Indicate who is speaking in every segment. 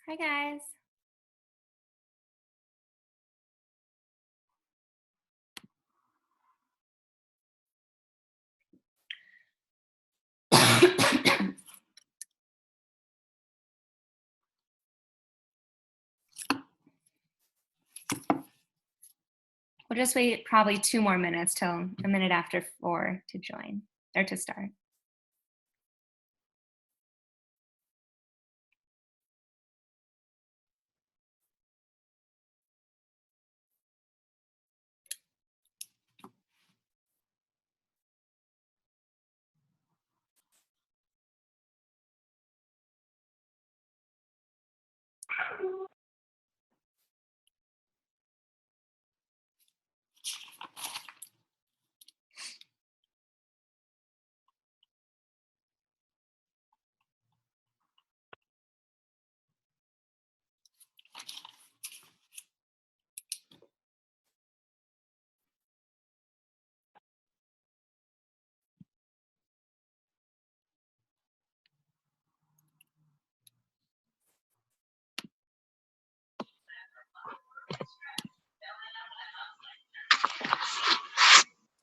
Speaker 1: Hi, guys. We'll just wait probably 2 more minutes till a minute after 4 to join or to start.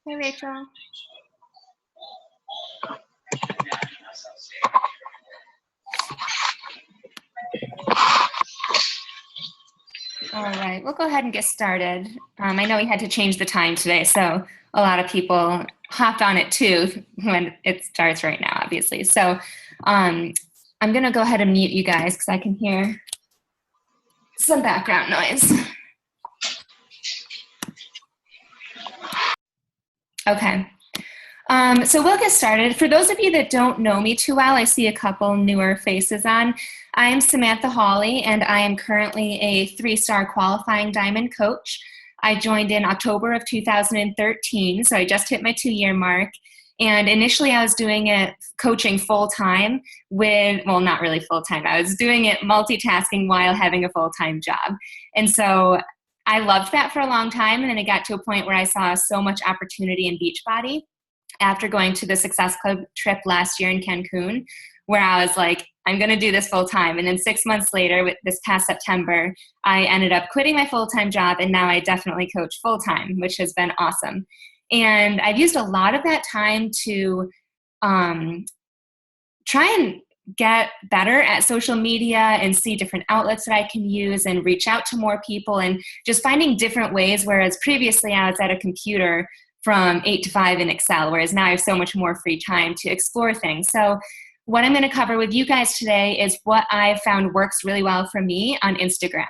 Speaker 1: Hey, Rachel. All right, we'll go ahead and get started. I know we had to change the time today, so a lot of people hopped on it too when it starts right now, obviously. So I'm going to go ahead and mute you guys because I can hear some background noise. Okay. So we'll get started. For those of you that don't know me too well, I see a couple newer faces on. I am Samantha Hawley, and I am currently a 3-star qualifying diamond coach. I joined in October of 2013, so I just hit my 2-year mark. And initially I was doing it coaching full-time with, well, not really full-time. I was doing it multitasking while having a full-time job. And so I loved that for a long time, and then it got to a point where I saw so much opportunity in Beachbody after going to the Success Club trip last year in Cancun, where I was like, I'm going to do this full time. And then 6 months later, with this past September, I ended up quitting my full-time job, and now I definitely coach full-time, which has been awesome. And I've used a lot of that time to try and get better at social media and see different outlets that I can use and reach out to more people and just finding different ways, whereas previously I was at a computer from 8 to 5 in Excel, whereas now I have so much more free time to explore things. So what I'm going to cover with you guys today is what I've found works really well for me on Instagram.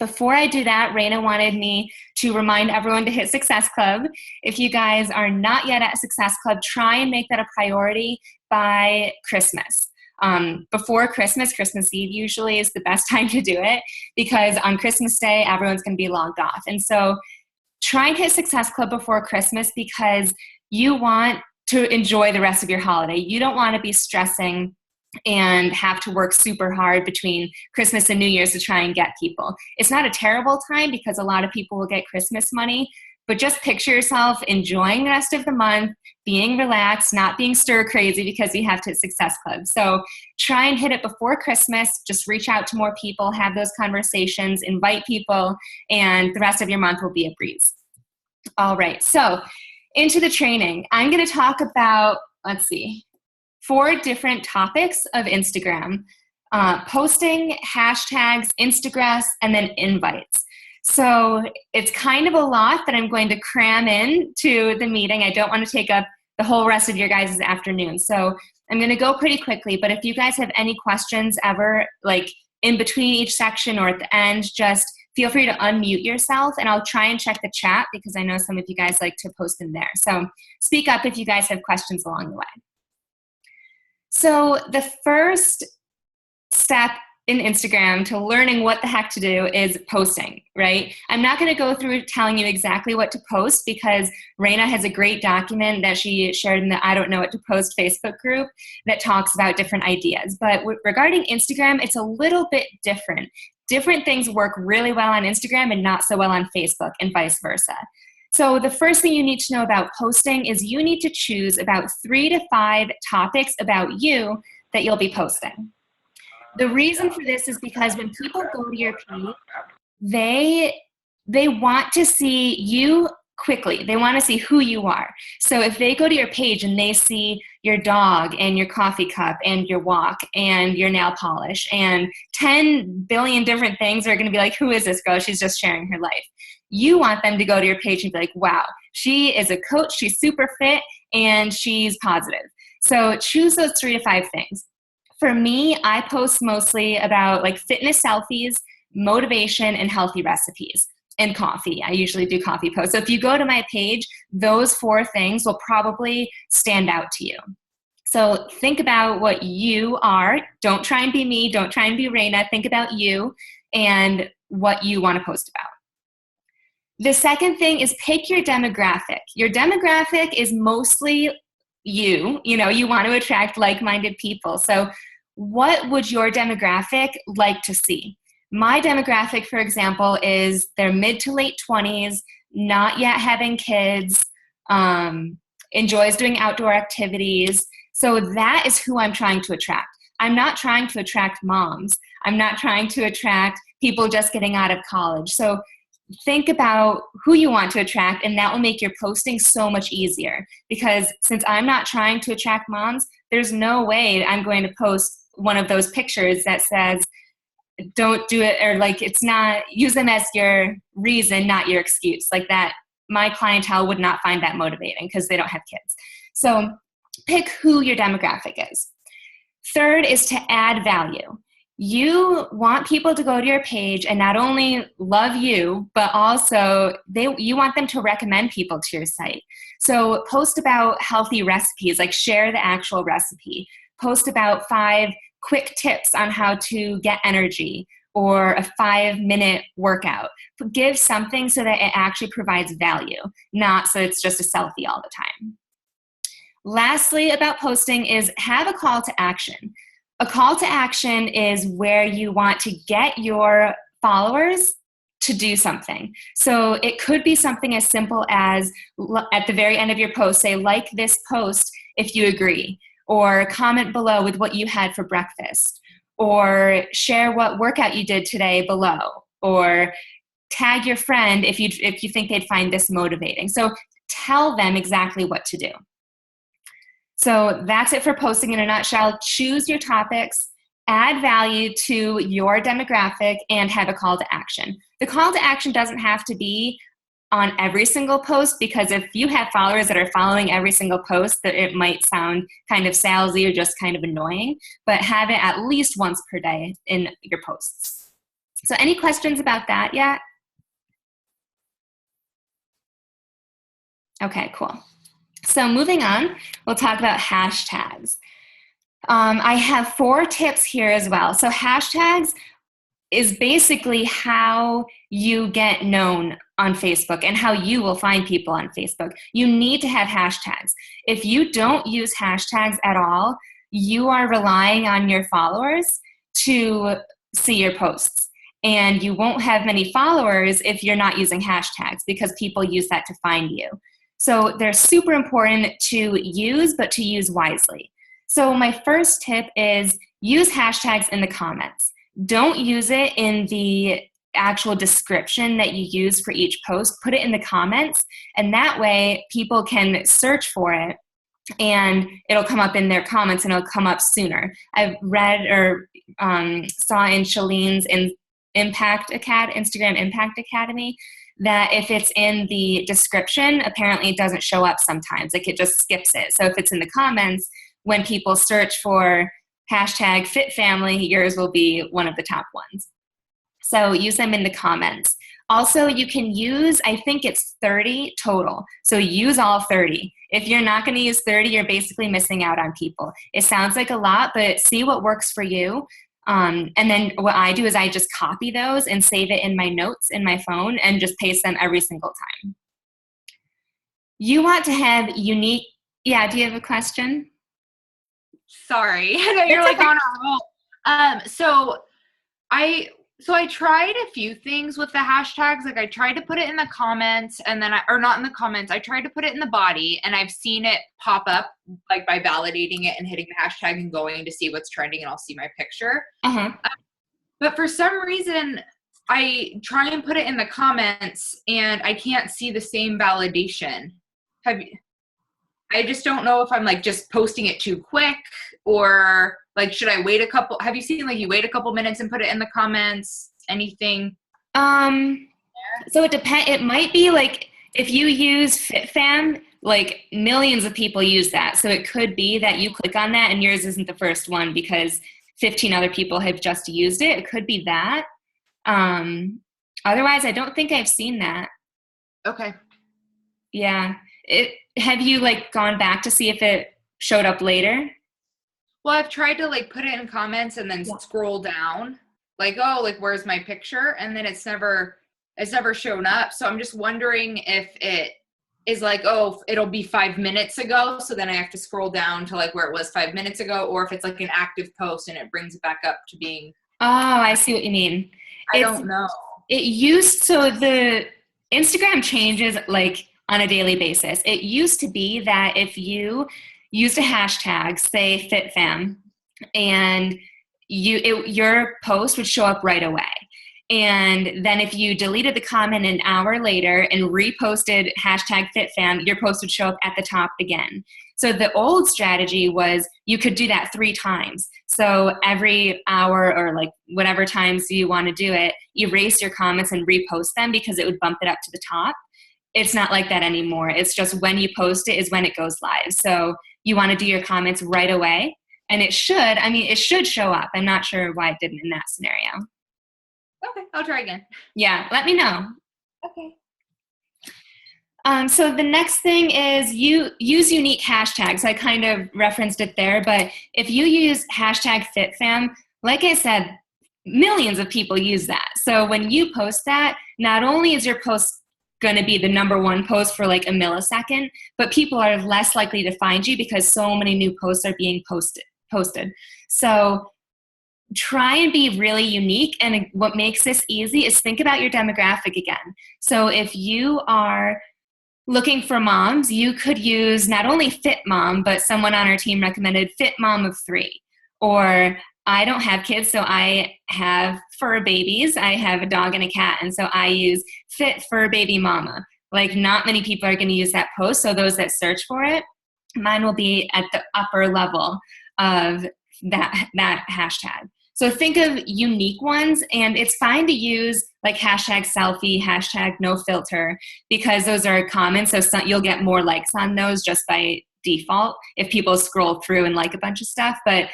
Speaker 1: Before I do that, Raina wanted me to remind everyone to hit Success Club. If you guys are not yet at Success Club, try and make that a priority by Christmas. Before Christmas Eve usually is the best time to do it, because on Christmas Day, everyone's going to be logged off. And so try and hit Success Club before Christmas, because you want to enjoy the rest of your holiday. You don't want to be stressing and have to work super hard between Christmas and New Year's to try and get people. It's not a terrible time because a lot of people will get Christmas money, but just picture yourself enjoying the rest of the month, being relaxed, not being stir crazy because you have to hit Success Club. So try and hit it before Christmas. Just reach out to more people, have those conversations, invite people, and the rest of your month will be a breeze. All right, so into the training. I'm going to talk about, 4 different topics of Instagram: posting, hashtags, Instagraphs, and then invites. So it's kind of a lot that I'm going to cram into the meeting. I don't want to take up the whole rest of your guys' afternoon. So I'm going to go pretty quickly, but if you guys have any questions ever, like in between each section or at the end, just feel free to unmute yourself, and I'll try and check the chat because I know some of you guys like to post in there. So speak up if you guys have questions along the way. So the first step in Instagram to learning what the heck to do is posting, right? I'm not going to go through telling you exactly what to post because Raina has a great document that she shared in the I Don't Know What to Post Facebook group that talks about different ideas. But regarding Instagram, it's a little bit different. Different things work really well on Instagram and not so well on Facebook, and vice versa. So the first thing you need to know about posting is you need to choose about 3 to 5 topics about you that you'll be posting. The reason for this is because when people go to your page, they want to see you quickly. They want to see who you are. So if they go to your page and they see your dog and your coffee cup and your walk and your nail polish and 10 billion different things, are going to be like, who is this girl? She's just sharing her life. You want them to go to your page and be like, wow, she is a coach, she's super fit, and she's positive. So choose those 3 to 5 things. For me, I post mostly about like fitness selfies, motivation, and healthy recipes, and coffee. I usually do coffee posts. So if you go to my page, those 4 things will probably stand out to you. So think about what you are. Don't try and be me. Don't try and be Raina. Think about you and what you want to post about. The second thing is pick your demographic. Your demographic is mostly you. You know, you want to attract like-minded people. So what would your demographic like to see? My demographic, for example, is they're mid to late 20s, not yet having kids, enjoys doing outdoor activities. So that is who I'm trying to attract. I'm not trying to attract moms. I'm not trying to attract people just getting out of college. So think about who you want to attract, and that will make your posting so much easier. Because since I'm not trying to attract moms, there's no way I'm going to post one of those pictures that says, don't do it, or like it's not, use them as your reason, not your excuse. Like that, my clientele would not find that motivating because they don't have kids. So pick who your demographic is. Third is to add value. You want people to go to your page and not only love you, but also you want them to recommend people to your site. So post about healthy recipes, like share the actual recipe. Post about 5 quick tips on how to get energy, or a 5-minute workout. Give something so that it actually provides value, not so it's just a selfie all the time. Lastly, about posting is have a call to action. A call to action is where you want to get your followers to do something. So it could be something as simple as at the very end of your post, say, like this post if you agree, or comment below with what you had for breakfast, or share what workout you did today below, or tag your friend if you think they'd find this motivating. So tell them exactly what to do. So that's it for posting in a nutshell. Choose your topics, add value to your demographic, and have a call to action. The call to action doesn't have to be on every single post, because if you have followers that are following every single post, that it might sound kind of salesy or just kind of annoying, but have it at least once per day in your posts. So any questions about that yet? Okay, cool. So moving on, we'll talk about hashtags. I have 4 tips here as well. So hashtags is basically how you get known on Facebook and how you will find people on Facebook. You need to have hashtags. If you don't use hashtags at all, you are relying on your followers to see your posts. And you won't have many followers if you're not using hashtags, because people use that to find you. So they're super important to use, but to use wisely. So my first tip is use hashtags in the comments. Don't use it in the actual description that you use for each post. Put it in the comments, and that way people can search for it and it'll come up in their comments and it'll come up sooner. I've read or saw in Shalene's Instagram Impact Academy that if it's in the description, apparently it doesn't show up sometimes. Like it just skips it. So if it's in the comments, when people search for hashtag fit family, yours will be one of the top ones. So use them in the comments. Also, you can use, I think it's 30 total. So use all 30. If you're not going to use 30, you're basically missing out on people. It sounds like a lot, but see what works for you. And then what I do is I just copy those and save it in my notes in my phone and just paste them every single time. You want to have unique, yeah, do you have a question?
Speaker 2: Sorry, I know you're like on a roll. So I So I tried a few things with the hashtags. Like I tried to put it in the comments and then or not in the comments. I tried to put it in the body and I've seen it pop up like by validating it and hitting the hashtag and going to see what's trending and I'll see my picture.
Speaker 1: Uh-huh.
Speaker 2: But for some reason, I try and put it in the comments and I can't see the same validation. I just don't know if I'm like just posting it too quick or like, should I wait have you seen like you wait a couple minutes and put it in the comments? Anything?
Speaker 1: So it might be like if you use FitFam, like millions of people use that. So it could be that you click on that and yours isn't the first one because 15 other people have just used it. It could be that. Otherwise, I don't think I've seen that.
Speaker 2: Okay.
Speaker 1: Yeah. Have you like gone back to see if it showed up later?
Speaker 2: Well, I've tried to like put it in comments and then scroll down like, oh, like where's my picture? And then it's never shown up. So I'm just wondering if it is like, oh, it'll be 5 minutes ago. So then I have to scroll down to like where it was 5 minutes ago, or if it's like an active post and it brings it back up to being.
Speaker 1: Oh, I see what you mean.
Speaker 2: I don't know.
Speaker 1: So the Instagram changes like on a daily basis. It used to be that if you used a hashtag, say FitFam, and your post would show up right away. And then if you deleted the comment an hour later and reposted hashtag FitFam, your post would show up at the top again. So the old strategy was you could do that 3 times. So every hour or like whatever times you want to do it, erase your comments and repost them because it would bump it up to the top. It's not like that anymore. It's just when you post it is when it goes live. So you want to do your comments right away. And it should show up. I'm not sure why it didn't in that scenario.
Speaker 2: Okay, I'll try again.
Speaker 1: Yeah, let me know.
Speaker 2: Okay.
Speaker 1: So the next thing is you use unique hashtags. I kind of referenced it there, but if you use hashtag FitFam, like I said, millions of people use that. So when you post that, not only is your post going to be the #1 post for like a millisecond, but people are less likely to find you because so many new posts are being posted. So try and be really unique. And what makes this easy is think about your demographic again. So if you are looking for moms, you could use not only Fit Mom, but someone on our team recommended Fit Mom of 3. Or I don't have kids, so I have fur babies. I have a dog and a cat, and so I use Fit Fur Baby Mama. Like not many people are going to use that post, so those that search for it, mine will be at the upper level of that hashtag. So think of unique ones, and it's fine to use like hashtag selfie, hashtag no filter, because those are common. So you'll get more likes on those just by default if people scroll through and like a bunch of stuff. But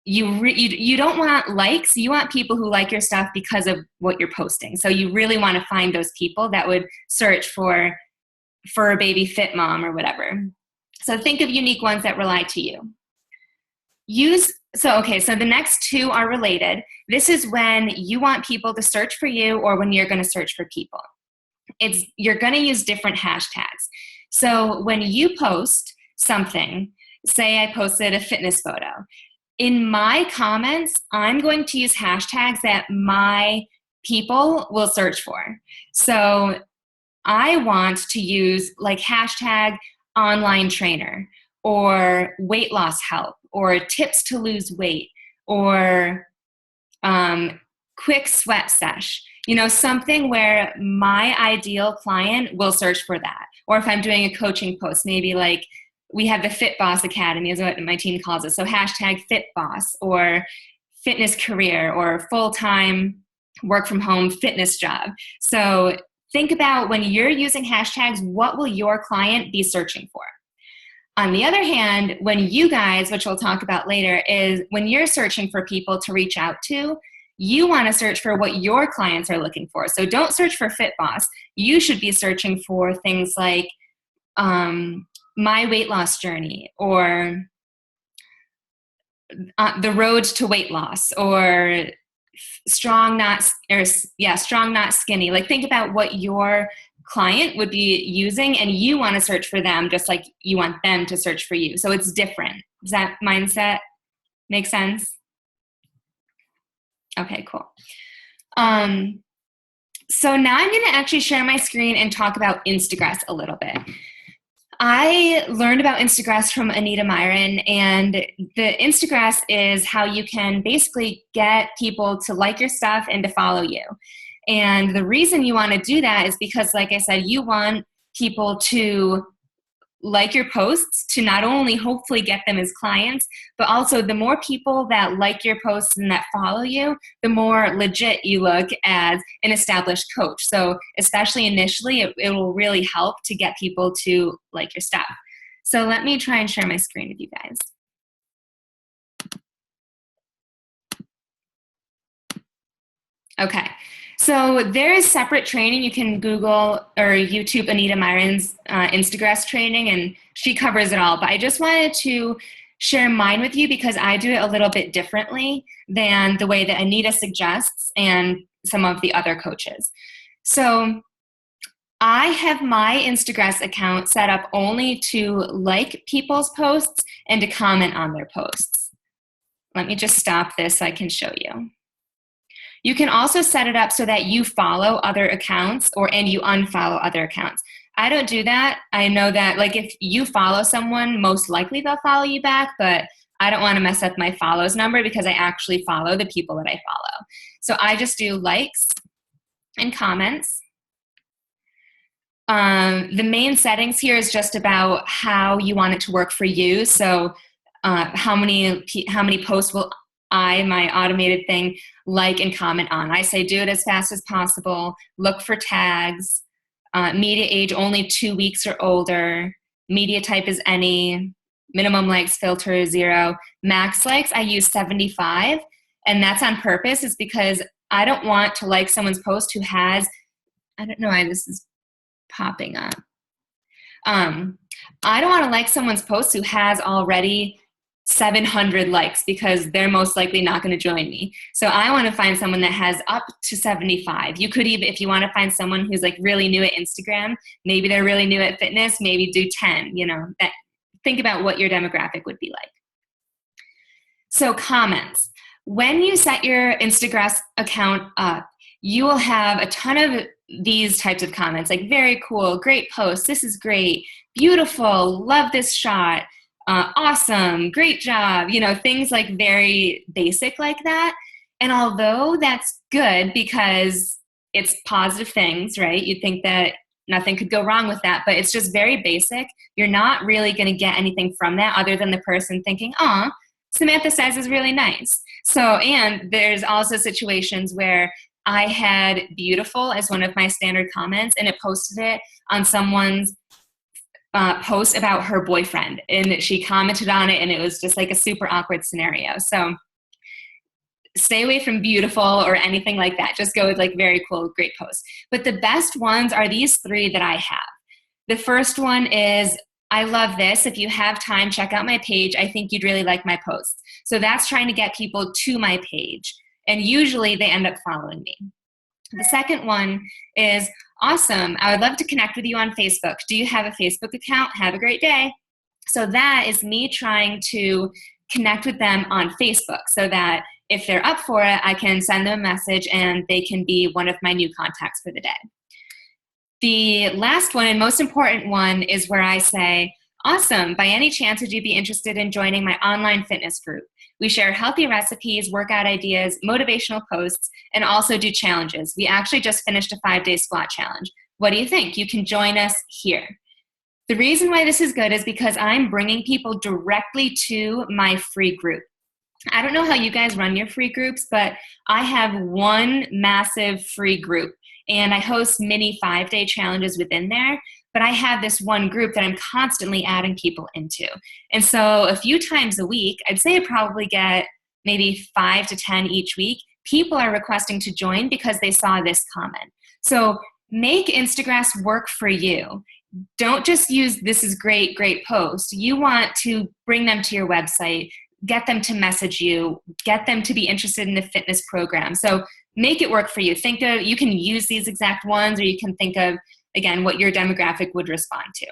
Speaker 1: you don't want likes. You want people who like your stuff because of what you're posting. So you really want to find those people that would search for a baby Fit Mom or whatever. So think of unique ones that rely to you. So the next 2 are related. This is when you want people to search for you or when you're going to search for people. You're going to use different hashtags. So when you post something, say I posted a fitness photo, in my comments, I'm going to use hashtags that my people will search for. So I want to use like hashtag online trainer or weight loss help or tips to lose weight or quick sweat sesh. Something where my ideal client will search for that. Or if I'm doing a coaching post, maybe like we have the Fit Boss Academy is what my team calls it. So hashtag Fit Boss or fitness career or full-time work from home fitness job. So think about when you're using hashtags, what will your client be searching for? On the other hand, when you guys, which we'll talk about later, is when you're searching for people to reach out to, you want to search for what your clients are looking for. So don't search for Fit Boss. You should be searching for things like my weight loss journey or the road to weight loss or strong not skinny. Like think about what your client would be using and you want to search for them just like you want them to search for you. So it's different. Does that mindset make sense? Okay, cool. So now I'm going to actually share my screen and talk about Instagress a little bit. I learned about Instagress from Anita Myron, and the Instagress is how you can basically get people to like your stuff and to follow you. And the reason you want to do that is because, like I said, you want people to like your posts to not only hopefully get them as clients, but also the more people that like your posts and that follow you, the more legit you look as an established coach. So especially initially, it will really help to get people to like your stuff. So let me try and share my screen with you guys. Okay. So there is separate training. You can Google or YouTube Anita Myron's Instagress training, and she covers it all. But I just wanted to share mine with you because I do it a little bit differently than the way that Anita suggests and some of the other coaches. So I have my Instagress account set up only to like people's posts and to comment on their posts. Let me just stop this so I can show you. You can also set it up so that you follow other accounts and you unfollow other accounts. I don't do that. I know that like if you follow someone, most likely they'll follow you back, but I don't want to mess up my follows number because I actually follow the people that I follow. So I just do likes and comments. The main settings here is just about how you want it to work for you. So how many posts will my automated thing, like and comment on. I say do it as fast as possible, look for tags, media age only 2 weeks or older, media type is any, minimum likes filter 0, max likes I use 75, and that's on purpose. It's because I don't want to like someone's post who has, I don't know why this is popping up. I don't want to like someone's post who has already 700 likes because they're most likely not going to join me. So I want to find someone that has up to 75. You could even, if you want to find someone who's like really new at Instagram, maybe they're really new at fitness, maybe do 10, think about what your demographic would be like. So comments. When you set your Instagram account up, you will have a ton of these types of comments, like very cool, great post, this is great, beautiful, love this shot, awesome, great job, things like very basic like that. And although that's good because it's positive things, right? You'd think that nothing could go wrong with that, but it's just very basic. You're not really going to get anything from that other than the person thinking, "Aw, Samantha says is really nice." So, and there's also situations where I had beautiful as one of my standard comments, and it posted it on someone's post about her boyfriend, and she commented on it, and it was just like a super awkward scenario. So stay away from beautiful or anything like that. Just go with like very cool, great posts. But the best ones are these 3 that I have. The first one is, I love this. If you have time, check out my page. I think you'd really like my posts. So that's trying to get people to my page. And usually they end up following me. The second one is, awesome, I would love to connect with you on Facebook. Do you have a Facebook account? Have a great day. So that is me trying to connect with them on Facebook so that if they're up for it, I can send them a message and they can be one of my new contacts for the day. The last one and most important one is where I say, awesome, by any chance would you be interested in joining my online fitness group? We share healthy recipes, workout ideas, motivational posts, and also do challenges. We actually just finished a 5-day squat challenge. What do you think? You can join us here. The reason why this is good is because I'm bringing people directly to my free group. I don't know how you guys run your free groups, but I have one massive free group, and I host mini 5-day challenges within there. But I have this one group that I'm constantly adding people into. And so a few times a week, I'd say I probably get maybe 5 to 10 each week, people are requesting to join because they saw this comment. So make Instagram work for you. Don't just use this is great, great post. You want to bring them to your website, get them to message you, get them to be interested in the fitness program. So make it work for you. You can use these exact ones, or you can think of, again, what your demographic would respond to.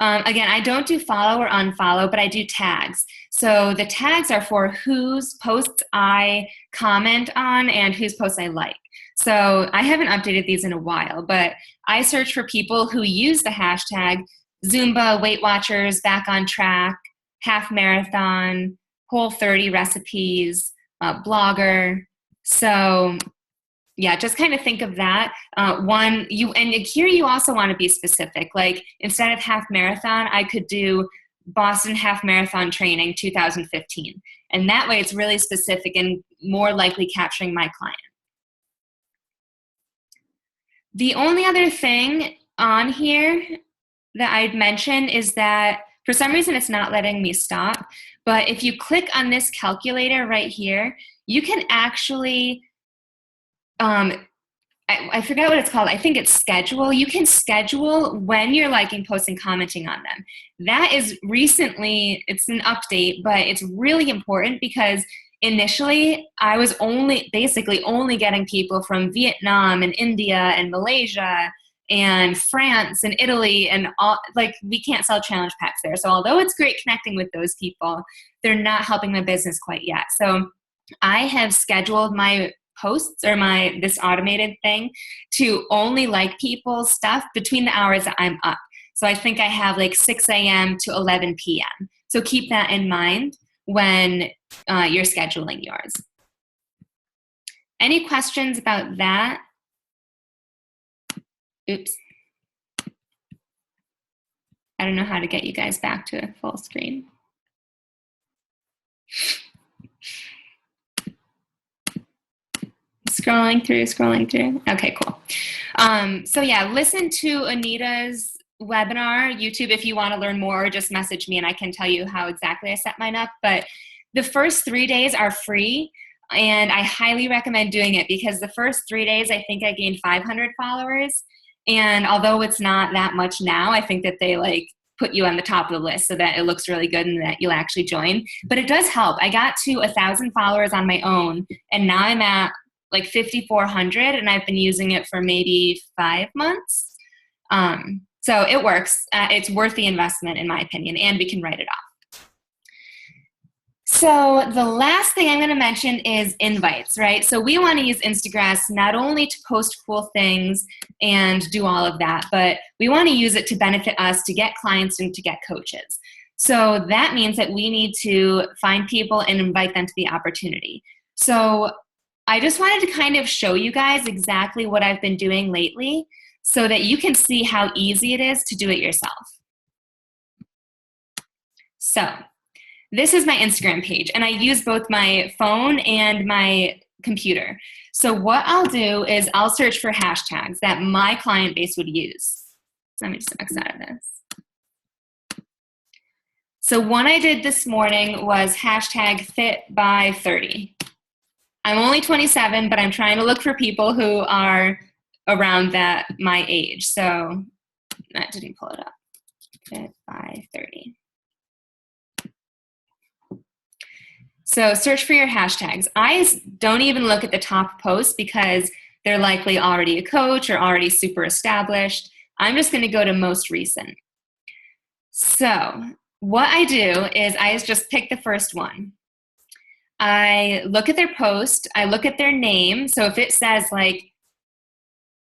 Speaker 1: Again, I don't do follow or unfollow, but I do tags. So the tags are for whose posts I comment on and whose posts I like. So I haven't updated these in a while, but I search for people who use the hashtag Zumba, Weight Watchers, Back on Track, Half Marathon, Whole30 recipes, blogger. So yeah, just kind of think of that. And here you also want to be specific. Like instead of half marathon, I could do Boston Half Marathon Training 2015. And that way it's really specific and more likely capturing my client. The only other thing on here that I'd mention is that for some reason it's not letting me stop, but if you click on this calculator right here, you can actually, I forget what it's called. I think it's schedule. You can schedule when you're liking posts and commenting on them. That is recently, it's an update, but it's really important because initially I was basically only getting people from Vietnam and India and Malaysia and France and Italy and all, like we can't sell challenge packs there. So although it's great connecting with those people, they're not helping my business quite yet. So I have scheduled my posts or this automated thing to only like people's stuff between the hours that I'm up. So I think I have like 6 a.m. to 11 p.m. So keep that in mind when you're scheduling yours. Any questions about that? Oops. I don't know how to get you guys back to a full screen. Scrolling through. Okay, cool. So yeah, listen to Anita's webinar, YouTube, if you want to learn more, or just message me and I can tell you how exactly I set mine up. But the first 3 days are free and I highly recommend doing it because the first 3 days, I think I gained 500 followers. And although it's not that much now, I think that they like put you on the top of the list so that it looks really good and that you'll actually join. But it does help. I got to 1,000 followers on my own and now I'm at like 5,400 and I've been using it for maybe 5 months. So it works. It's worth the investment in my opinion, and we can write it off. So the last thing I'm going to mention is invites, right? So we want to use Instagram not only to post cool things and do all of that, but we want to use it to benefit us, to get clients and to get coaches. So that means that we need to find people and invite them to the opportunity. So I just wanted to kind of show you guys exactly what I've been doing lately so that you can see how easy it is to do it yourself. So this is my Instagram page, and I use both my phone and my computer. So what I'll do is I'll search for hashtags that my client base would use. Let me just X out of this. So one I did this morning was hashtag fit by 30. I'm only 27, but I'm trying to look for people who are around my age. So that didn't pull it up. Fit by 30. So search for your hashtags. I don't even look at the top posts because they're likely already a coach or already super established. I'm just going to go to most recent. So what I do is I just pick the first one. I look at their post. I look at their name. So if it says like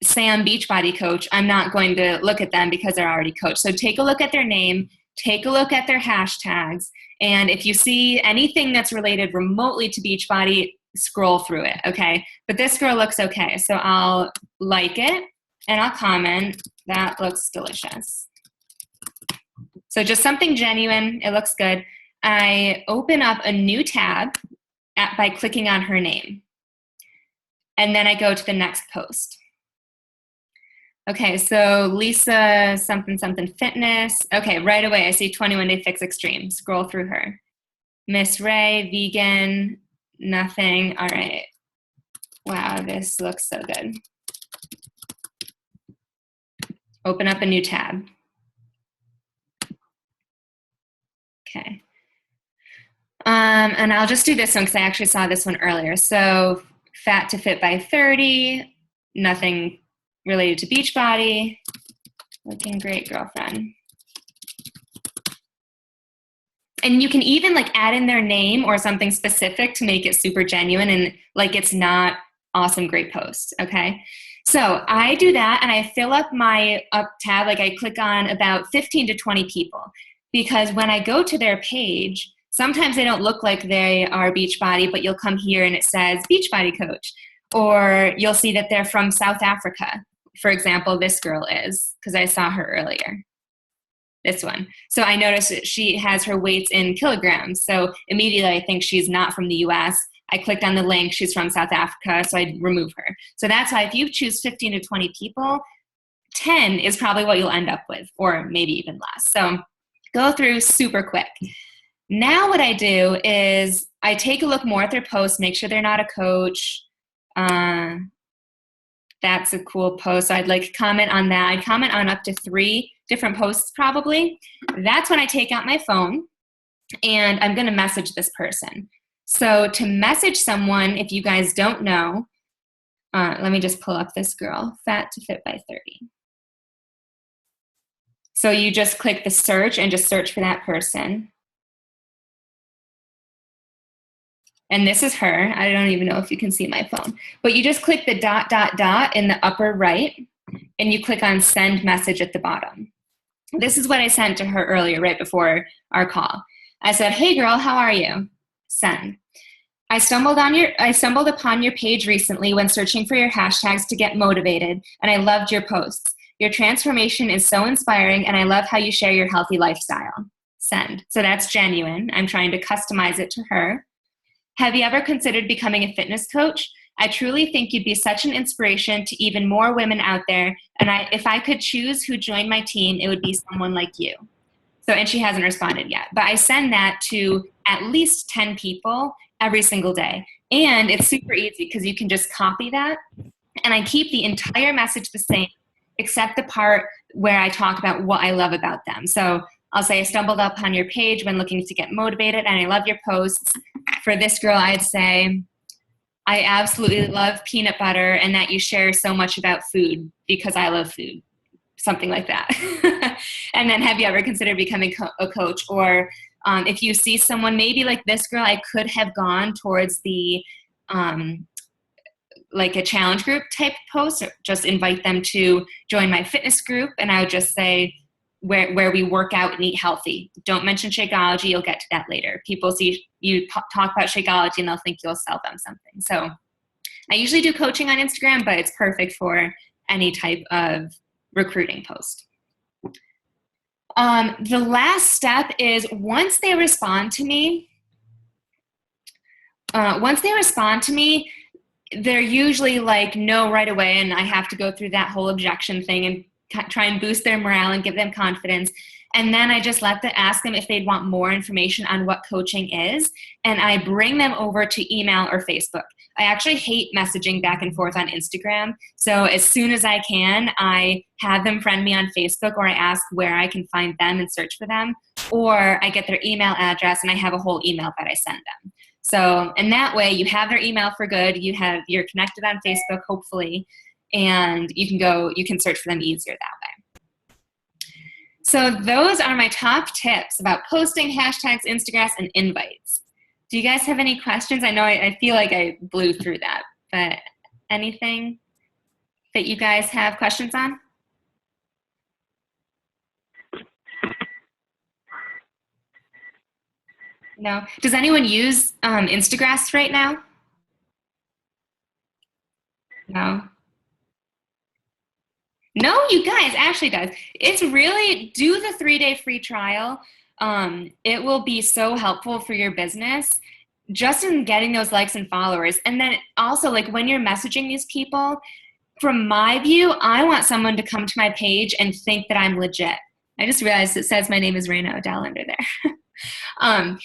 Speaker 1: Sam Beachbody Coach, I'm not going to look at them because they're already coached. So take a look at their name, take a look at their hashtags, and if you see anything that's related remotely to Beachbody, scroll through it, okay? But this girl looks okay, so I'll like it and I'll comment, that looks delicious. So just something genuine, it looks good. I open up a new tab by clicking on her name. And then I go to the next post. Okay, so Lisa something fitness. Okay, right away I see 21 Day Fix Extreme. Scroll through her. Miss Ray, vegan, nothing. All right. Wow, this looks so good. Open up a new tab. Okay. And I'll just do this one because I actually saw this one earlier. So fat to fit by 30, nothing related to Beachbody. Looking great, girlfriend. And you can even like add in their name or something specific to make it super genuine and like it's not awesome, great post. Okay. So I do that and I fill up my up tab. Like I click on about 15 to 20 people because when I go to their page, sometimes they don't look like they are Beachbody, but you'll come here and it says Beachbody Coach, or you'll see that they're from South Africa. For example, this girl is, because I saw her earlier. This one. So I noticed that she has her weights in kilograms. So immediately I think she's not from the US. I clicked on the link, she's from South Africa, so I remove her. So that's why if you choose 15 to 20 people, 10 is probably what you'll end up with, or maybe even less. So go through super quick. Now what I do is I take a look more at their posts, make sure they're not a coach. That's a cool post. So I'd like comment on that. I'd comment on up to 3 different posts probably. That's when I take out my phone and I'm going to message this person. So to message someone, if you guys don't know, let me just pull up this girl, Fat to Fit by 30. So you just click the search and just search for that person. And this is her. I don't even know if you can see my phone. But you just click the ... in the upper right, and you click on send message at the bottom. This is what I sent to her earlier, right before our call. I said, hey girl, how are you? Send. I stumbled upon your page recently when searching for your hashtags to get motivated, and I loved your posts. Your transformation is so inspiring, and I love how you share your healthy lifestyle. Send. So that's genuine. I'm trying to customize it to her. Have you ever considered becoming a fitness coach? I truly think you'd be such an inspiration to even more women out there, and if I could choose who joined my team, it would be someone like you. So, and she hasn't responded yet, but I send that to at least 10 people every single day. And it's super easy because you can just copy that, and I keep the entire message the same, except the part where I talk about what I love about them. So I'll say, I stumbled upon your page when looking to get motivated, and I love your posts. For this girl, I'd say, I absolutely love peanut butter and that you share so much about food because I love food. Something like that. And then have you ever considered becoming a coach? Or if you see someone maybe like this girl, I could have gone towards the like a challenge group type post, or just invite them to join my fitness group. And I would just say, where we work out and eat healthy. Don't mention Shakeology. You'll get to that later. People see you talk about Shakeology and they'll think you'll sell them something. So I usually do coaching on Instagram, but it's perfect for any type of recruiting post. The last step is once they respond to me, they're usually like, no, right away. And I have to go through that whole objection thing and try and boost their morale and give them confidence. And then I just ask them if they'd want more information on what coaching is. And I bring them over to email or Facebook. I actually hate messaging back and forth on Instagram. So as soon as I can, I have them friend me on Facebook, or I ask where I can find them and search for them, or I get their email address and I have a whole email that I send them. So, and that way you have their email for good. You're connected on Facebook, hopefully, and you can search for them easier that way. So those are my top tips about posting, hashtags, Instagrams, and invites. Do you guys have any questions? I know I feel like I blew through that, but anything that you guys have questions on? No? Does anyone use Instagram right now? No? No, you guys, Ashley does. It's really, do the 3-day free trial. It will be so helpful for your business just in getting those likes and followers. And then also, like, when you're messaging these people, from my view, I want someone to come to my page and think that I'm legit. I just realized it says my name is Raina Odell under there.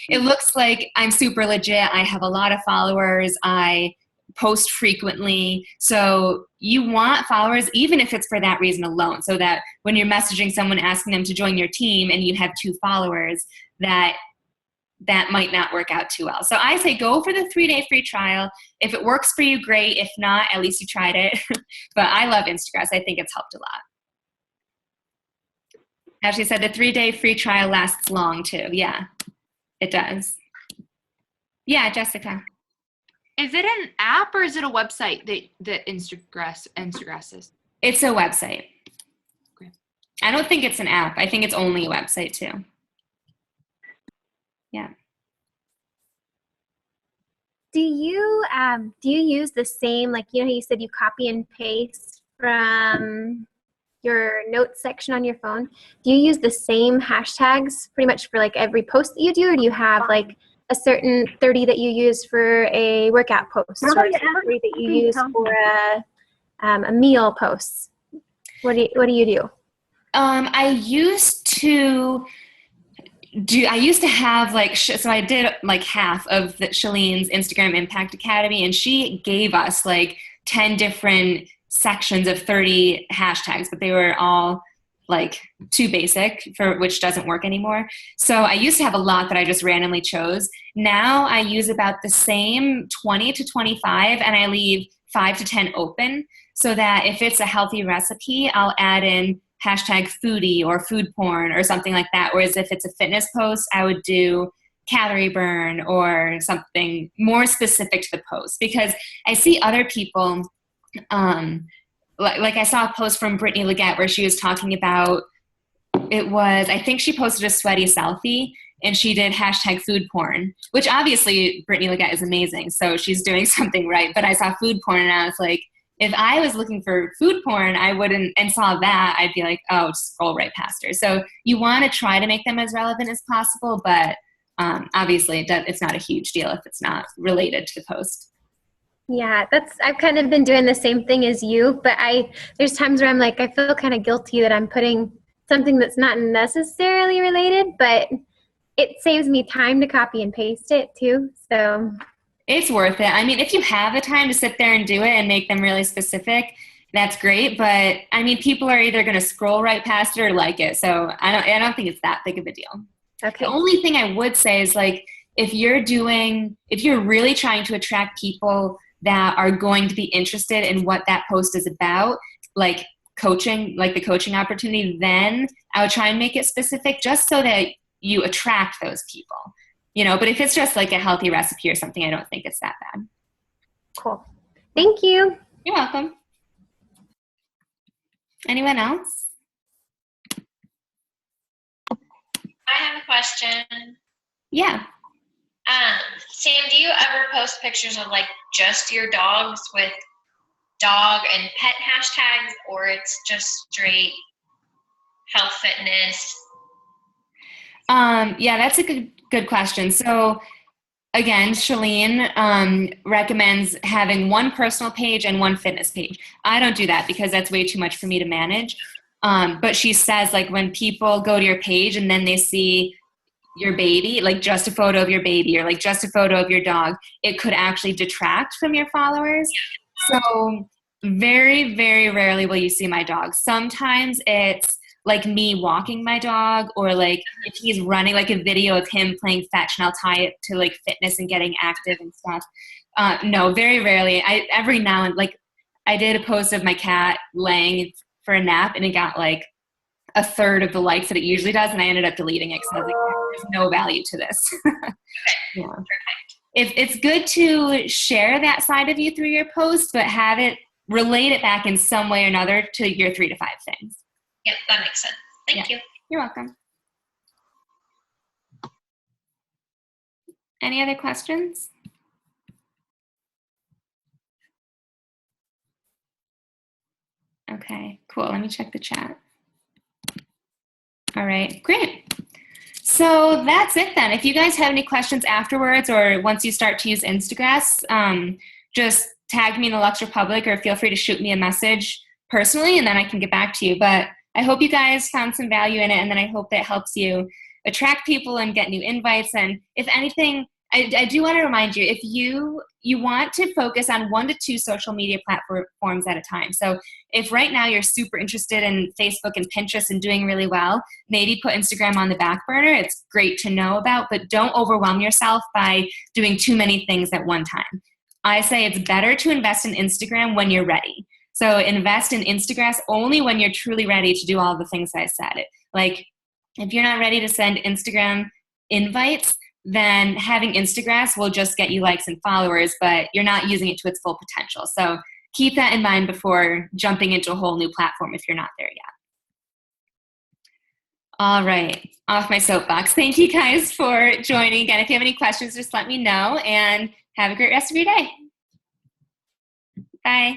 Speaker 1: It looks like I'm super legit. I have a lot of followers. I post frequently. So you want followers, even if it's for that reason alone, so that when you're messaging someone asking them to join your team and you have 2 followers, that might not work out too well. So I say go for the 3-day free trial. If it works for you, great. If not, at least you tried it. But I love Instagram. I think it's helped a lot. Ashley said the 3-day free trial lasts long too. Yeah. It does. Yeah, Jessica.
Speaker 2: Is it an app or is it a website that Instagram is?
Speaker 1: It's a website.
Speaker 2: Okay.
Speaker 1: I don't think it's an app. I think it's only a website too. Yeah.
Speaker 3: Do you use the same, like, you know, you said you copy and paste from your notes section on your phone? Do you use the same hashtags pretty much for like every post that you do, or do you have like a certain 30 that you use for a workout post, or 30 that you use for a meal post? What do you do?
Speaker 1: I used to have like, so I did like half of Shalene's Instagram Impact Academy, and she gave us like 10 different sections of 30 hashtags, but they were all like too basic, for which doesn't work anymore. So I used to have a lot that I just randomly chose. Now I use about the same 20 to 25, and I leave 5 to 10 open, so that if it's a healthy recipe, I'll add in hashtag foodie or food porn or something like that. Whereas if it's a fitness post, I would do calorie burn or something more specific to the post, because I see other people, like I saw a post from Brittany Leggett where she was talking about, I think she posted a sweaty selfie and she did hashtag food porn, which obviously Brittany Leggett is amazing, so she's doing something right. But I saw food porn and I was like, if I was looking for food porn, I wouldn't, and saw that, I'd be like, oh, just scroll right past her. So you want to try to make them as relevant as possible, but obviously it's not a huge deal if it's not related to the post.
Speaker 3: Yeah, I've kind of been doing the same thing as you, but there's times where I'm like, I feel kind of guilty that I'm putting something that's not necessarily related, but it saves me time to copy and paste it too, so.
Speaker 1: It's worth it. I mean, if you have the time to sit there and do it and make them really specific, that's great. But I mean, people are either going to scroll right past it or like it. So I don't think it's that big of a deal.
Speaker 3: Okay.
Speaker 1: The only thing I would say is, like, if you're really trying to attract people that are going to be interested in what that post is about, like coaching, like the coaching opportunity, then I would try and make it specific just so that you attract those people. You know, but if it's just like a healthy recipe or something, I don't think it's that bad.
Speaker 3: Cool. Thank you.
Speaker 1: You're welcome. Anyone else?
Speaker 4: I have a question.
Speaker 1: Yeah.
Speaker 4: Sam, do you ever post pictures of like just your dogs with dog and pet hashtags, or it's just straight health, fitness?
Speaker 1: Yeah, that's a good question. So again, Shalene recommends having one personal page and one fitness page. I don't do that because that's way too much for me to manage. But she says, like, when people go to your page and then they see your baby, like just a photo of your baby or like just a photo of your dog, it could actually detract from your followers. So very, very rarely will you see my dog. Sometimes it's like me walking my dog, or like if he's running, like a video of him playing fetch and I'll tie it to like fitness and getting active and stuff. No, very rarely. Every now and, like, I did a post of my cat laying for a nap and it got like a third of the likes that it usually does, and I ended up deleting it because I was like, there's no value to this. Yeah. It's good to share that side of you through your post, but have it relate it back in some way or another to your 3 to 5 things.
Speaker 4: Yep, that makes sense. Thank you.
Speaker 1: You're welcome. Any other questions? Okay, cool. Let me check the chat. All right, great. So that's it then. If you guys have any questions afterwards, or once you start to use Instagram, just tag me in the Luxe Republic, or feel free to shoot me a message personally, and then I can get back to you. But I hope you guys found some value in it, and then I hope that helps you attract people and get new invites. And if anything, I do want to remind you, if you want to focus on 1 to 2 social media platforms at a time. So if right now you're super interested in Facebook and Pinterest and doing really well, maybe put Instagram on the back burner. It's great to know about, but don't overwhelm yourself by doing too many things at one time. I say it's better to invest in Instagram when you're ready. So invest in Instagram only when you're truly ready to do all the things I said. Like, if you're not ready to send Instagram invites, then having Instagram will just get you likes and followers, but you're not using it to its full potential. So keep that in mind before jumping into a whole new platform if you're not there yet. All right, off my soapbox. Thank you guys for joining. Again, if you have any questions, just let me know, and have a great rest of your day. Bye.